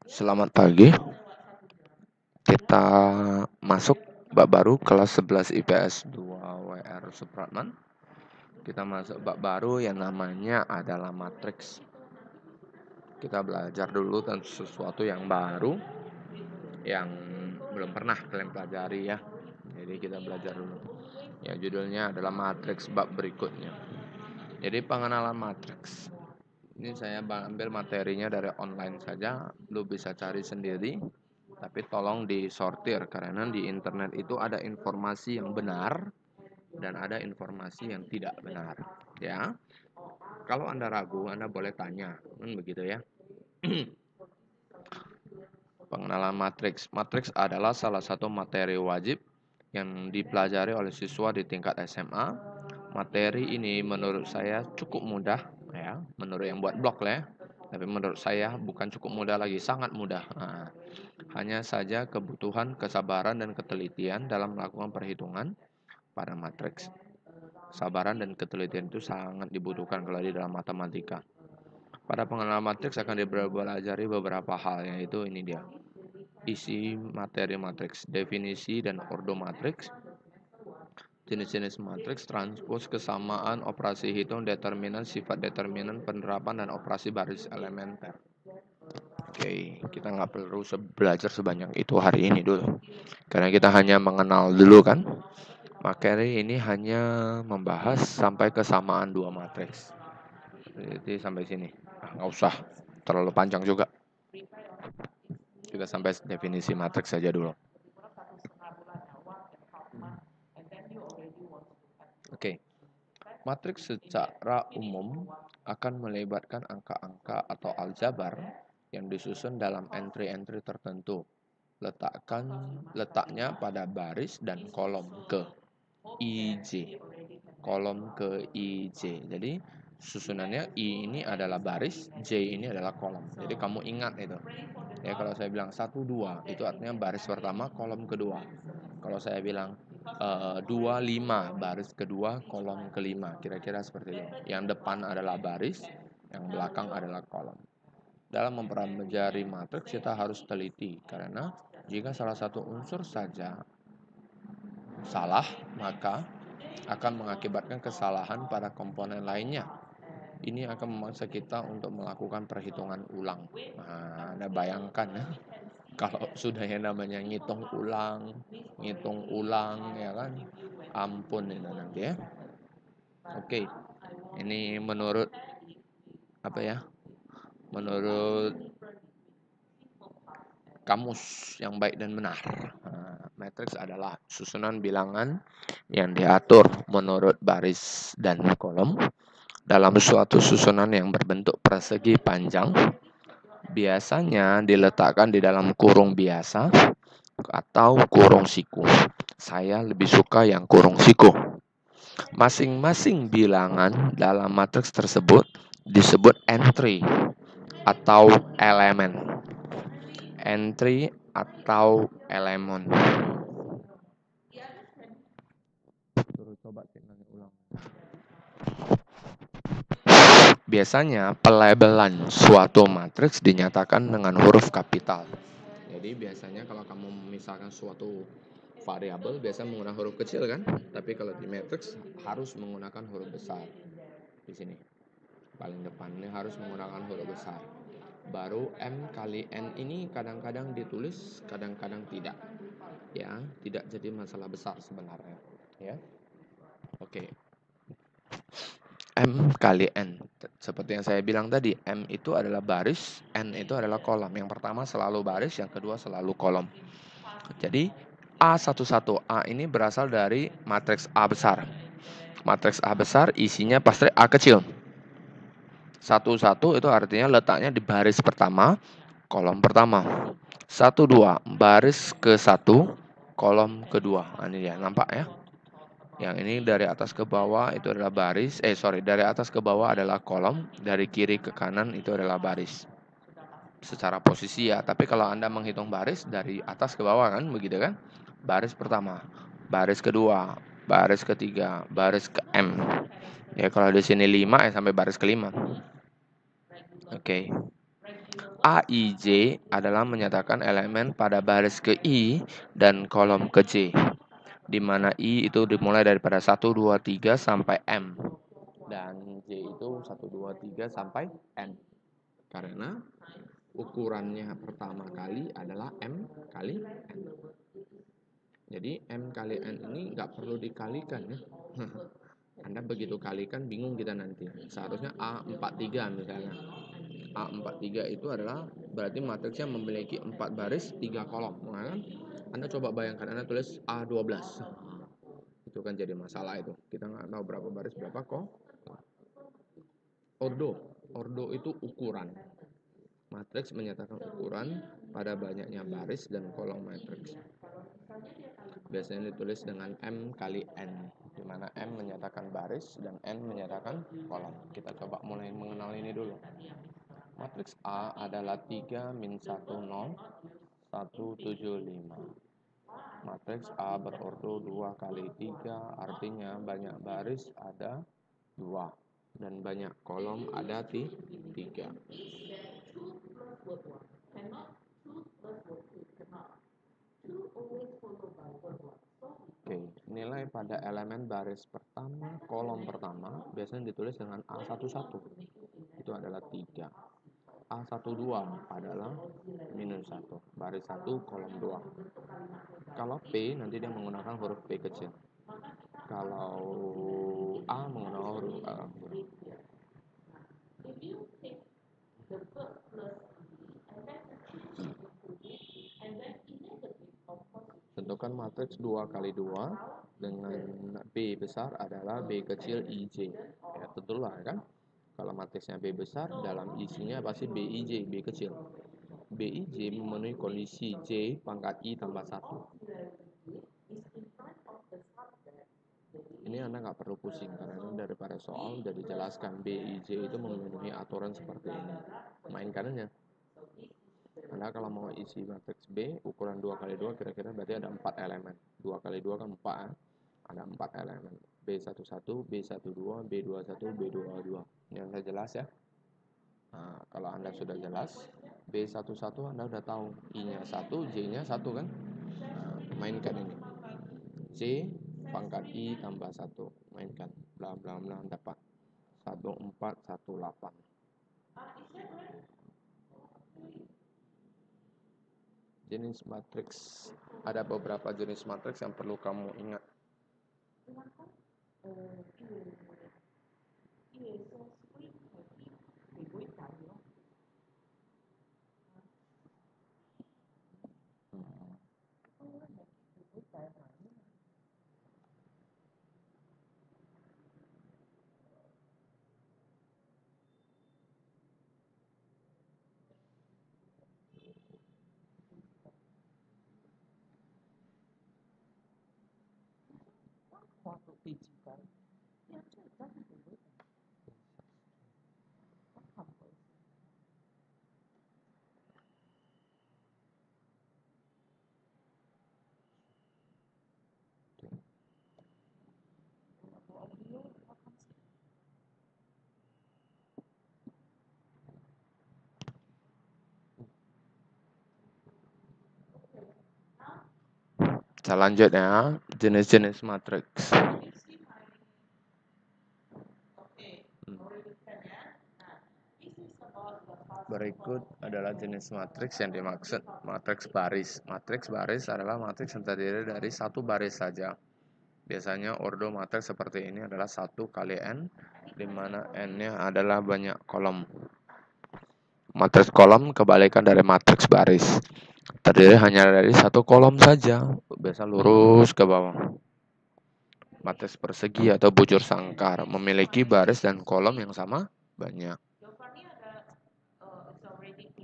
Selamat pagi, kita masuk bab baru kelas 11 IPS 2 WR Supratman. Kita masuk bab baru yang namanya adalah matriks. Kita belajar dulu tentang sesuatu yang baru yang belum pernah kalian pelajari ya. Jadi kita belajar dulu. Ya, judulnya adalah matriks bab berikutnya. Jadi pengenalan matriks. Ini saya ambil materinya dari online saja, lu bisa cari sendiri. Tapi tolong disortir karena di internet itu ada informasi yang benar dan ada informasi yang tidak benar, ya. Kalau Anda ragu, Anda boleh tanya, begitu ya. Pengenalan matriks. Matriks adalah salah satu materi wajib yang dipelajari oleh siswa di tingkat SMA. Materi ini menurut saya cukup mudah, ya. Menurut yang buat blog lah ya. Tapi menurut saya bukan cukup mudah lagi, sangat mudah. Nah, hanya saja kebutuhan kesabaran dan ketelitian dalam melakukan perhitungan pada matriks. Kesabaran dan ketelitian itu sangat dibutuhkan kalau di dalam matematika. Pada pengenalan matriks akan dipelajari beberapa hal, yaitu ini dia. Isi materi matriks, definisi dan ordo matriks, jenis-jenis matriks, transpos, kesamaan, operasi hitung, determinan, sifat determinan, penerapan, dan operasi baris elementer. Oke, kita nggak perlu belajar sebanyak itu hari ini dulu. Karena kita hanya mengenal dulu kan. Materi ini hanya membahas sampai kesamaan dua matriks. Jadi sampai sini. Nggak usah terlalu panjang juga. Kita sampai definisi matriks saja dulu. Oke. Matriks secara umum akan melibatkan angka-angka atau aljabar yang disusun dalam entry-entry tertentu. Letaknya pada baris dan kolom ke IJ. Kolom ke IJ. Jadi susunannya I ini adalah baris, J ini adalah kolom. Jadi kamu ingat itu. Ya, kalau saya bilang 1, 2, itu artinya baris pertama, kolom kedua. Kalau saya bilang 2, 5, baris kedua, kolom kelima. Kira-kira seperti itu. Yang depan adalah baris, yang belakang adalah kolom. Dalam mempelajari matriks kita harus teliti, karena jika salah satu unsur saja salah, maka akan mengakibatkan kesalahan pada komponen lainnya. Ini akan memaksa kita untuk melakukan perhitungan ulang. Nah, Anda bayangkan ya, kalau sudah yang namanya ngitung ulang, ya kan, ampun itu nanti ya. Oke, ini menurut apa ya? Menurut kamus yang baik dan benar. Matriks adalah susunan bilangan yang diatur menurut baris dan kolom dalam suatu susunan yang berbentuk persegi panjang. Biasanya diletakkan di dalam kurung biasa atau kurung siku. Saya lebih suka yang kurung siku. Masing-masing bilangan dalam matriks tersebut disebut entry atau elemen. Entry atau elemen. Coba ulang. Biasanya pelabelan suatu matriks dinyatakan dengan huruf kapital. Jadi biasanya kalau kamu misalkan suatu variabel biasa menggunakan huruf kecil kan, tapi kalau di matriks harus menggunakan huruf besar. Di sini paling depan ini harus menggunakan huruf besar. Baru M kali N ini kadang-kadang ditulis, kadang-kadang tidak. Ya, tidak jadi masalah besar sebenarnya. Ya, oke. M kali N. Seperti yang saya bilang tadi, M itu adalah baris, N itu adalah kolom. Yang pertama selalu baris, yang kedua selalu kolom. Jadi A11, A ini berasal dari matriks A besar. Matriks A besar isinya pasti A kecil. 11 itu artinya letaknya di baris pertama, kolom pertama. 12, baris ke 1, kolom kedua. Nah, ini dia, nampak ya? Yang ini dari atas ke bawah itu adalah baris. Dari atas ke bawah adalah kolom. Dari kiri ke kanan itu adalah baris. Secara posisi ya. Tapi kalau Anda menghitung baris dari atas ke bawah kan, begitu kan? Baris pertama, baris kedua, baris ketiga, baris ke M. Ya, kalau di sini 5 sampai baris kelima. Oke. AIJ adalah menyatakan elemen pada baris ke I dan kolom ke J, di mana I itu dimulai daripada 1, 2, 3 sampai M, dan J itu 1, 2, 3 sampai N. Karena ukurannya pertama kali adalah M kali N. Jadi M kali N ini nggak perlu dikalikan ya. Anda begitu kalikan bingung kita nanti. Seharusnya A43 misalnya. A43 itu adalah berarti matriksnya memiliki 4 baris 3 kolom. Nah, kan? Anda coba bayangkan Anda tulis A12. Itu kan jadi masalah itu. Kita nggak tahu berapa baris berapa kolom. Ordo itu ukuran. Matriks menyatakan ukuran pada banyaknya baris dan kolom matriks. Biasanya ditulis dengan M kali N, di mana M menyatakan baris dan N menyatakan kolom. Kita coba mulai mengenal ini dulu. Matriks A adalah 3 min 1 0 1 7 5. Matriks A berordo 2 kali 3, artinya banyak baris ada 2 dan banyak kolom ada 3. Oke, nilai pada elemen baris pertama, kolom pertama, biasanya ditulis dengan A11. Itu adalah 3. A12 adalah minus 1. Baris 1, kolom 2. Kalau P, nanti dia menggunakan huruf P kecil. Kalau A menggunakan huruf A. Tentukan matriks 2 kali 2 dengan B besar adalah B kecil IJ. Ya, tentulah kan. Kalau matriksnya B besar, dalam isinya pasti BIJ, B kecil. BIJ memenuhi kondisi J pangkat I tambah 1. Ini Anda nggak perlu pusing, karena ini daripada soal sudah dijelaskan. BIJ itu memenuhi aturan seperti ini. Mainkan aja. Anda kalau mau isi matriks B, ukuran 2 kali 2 kira-kira berarti ada 4 elemen. 2 kali 2 kan 4, ada 4 elemen. B11, B12, B21, B22. Ini Anda jelas ya? Nah, kalau Anda sudah jelas, B11 Anda udah tahu. I-nya 1, J-nya 1 kan? Nah, mainkan ini. J pangkat I tambah 1. Mainkan. Bla bla bla dapat 1418. Jenis matriks. Ada beberapa jenis matriks yang perlu kamu ingat. Kita lanjut ya, jenis-jenis matriks. Berikut adalah jenis matriks yang dimaksud matriks baris. Matriks baris adalah matriks yang terdiri dari satu baris saja. Biasanya ordo matriks seperti ini adalah 1 kali N, di mana N-nya adalah banyak kolom. Matriks kolom kebalikan dari matriks baris. Terdiri hanya dari satu kolom saja, biasa lurus ke bawah. Matriks persegi atau bujur sangkar memiliki baris dan kolom yang sama banyak.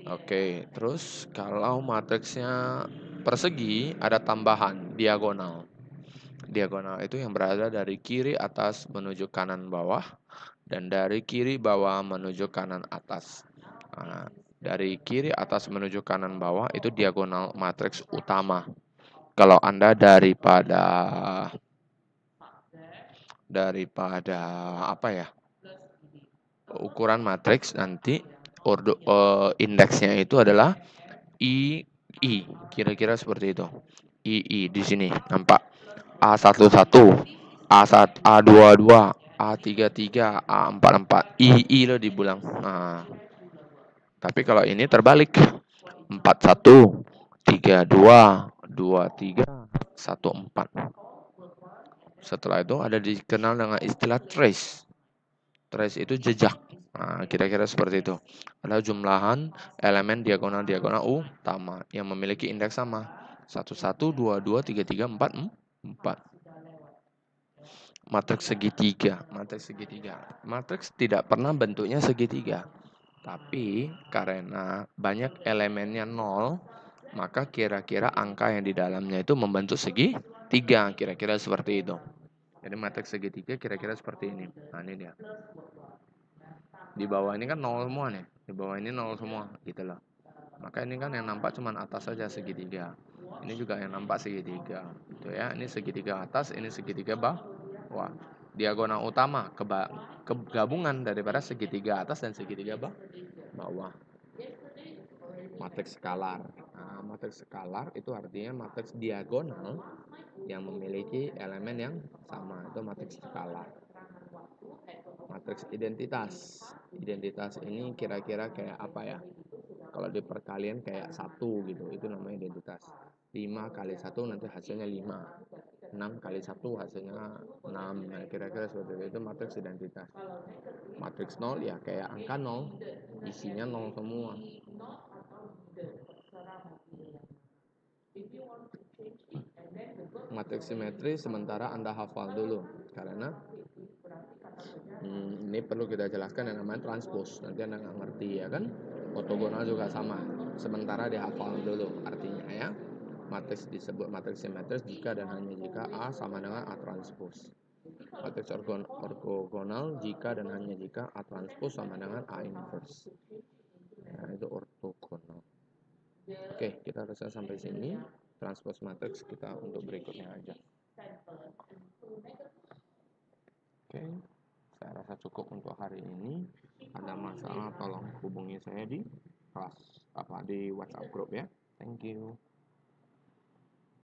Oke, terus kalau matriksnya persegi ada tambahan diagonal. Diagonal itu yang berada dari kiri atas menuju kanan bawah dan dari kiri bawah menuju kanan atas. Nah, dari kiri atas menuju kanan bawah itu diagonal matriks utama. Kalau Anda daripada apa ya? Ukuran matriks nanti indeksnya itu adalah I, kira-kira seperti itu. Di sini nampak A11, A1, A22, A33, A44, lo dibilang. Nah, tapi kalau ini terbalik. 41, 32, 23, 14. Setelah itu ada dikenal dengan istilah trace. Trace itu jejak. Nah, kira-kira seperti itu. Adalah jumlahan elemen diagonal-diagonal utama yang memiliki indeks sama. 11, 22, 33, 4, 4. Matriks segitiga. Matriks tidak pernah bentuknya segitiga. Tapi karena banyak elemennya 0, maka kira-kira angka yang di dalamnya itu membentuk segitiga. Kira-kira seperti itu. Jadi matriks segitiga kira-kira seperti ini. Nah, ini dia. Di bawah ini kan 0 semua nih. Di bawah ini 0 semua gitu loh. Maka ini kan yang nampak cuma atas saja segitiga. Ini juga yang nampak segitiga. Gitu ya. Ini segitiga atas, ini segitiga bawah. Diagonal utama kegabungan daripada segitiga atas dan segitiga bawah. Matriks skalar. Nah, matriks skalar itu artinya matriks diagonal yang memiliki elemen yang sama. Itu matriks skalar. Matriks identitas. Identitas ini kira-kira kayak apa ya? Kalau di perkalian kayak 1 gitu, itu namanya identitas. 5 kali 1 nanti hasilnya 5. 6 kali 1 hasilnya 6. Nah, kira-kira seperti itu matriks identitas. Matriks 0 ya kayak angka 0, isinya 0 semua. Matriks simetri sementara Anda hafal dulu karena ini perlu kita jelaskan yang namanya transpose. Nanti Anda nggak ngerti ya kan. Ortogonal juga sama. Sementara dihafal dulu artinya ya. Matriks disebut matriks simetris jika dan hanya jika A sama dengan A transpose. Matriks ortogonal jika dan hanya jika A transpose sama dengan A inverse. Nah, itu ortogonal. Oke, kita selesai sampai sini. Transpose matriks kita untuk berikutnya aja. Oke, saya rasa cukup untuk hari ini. Ada masalah tolong hubungi saya di kelas di WhatsApp group ya. Thank you.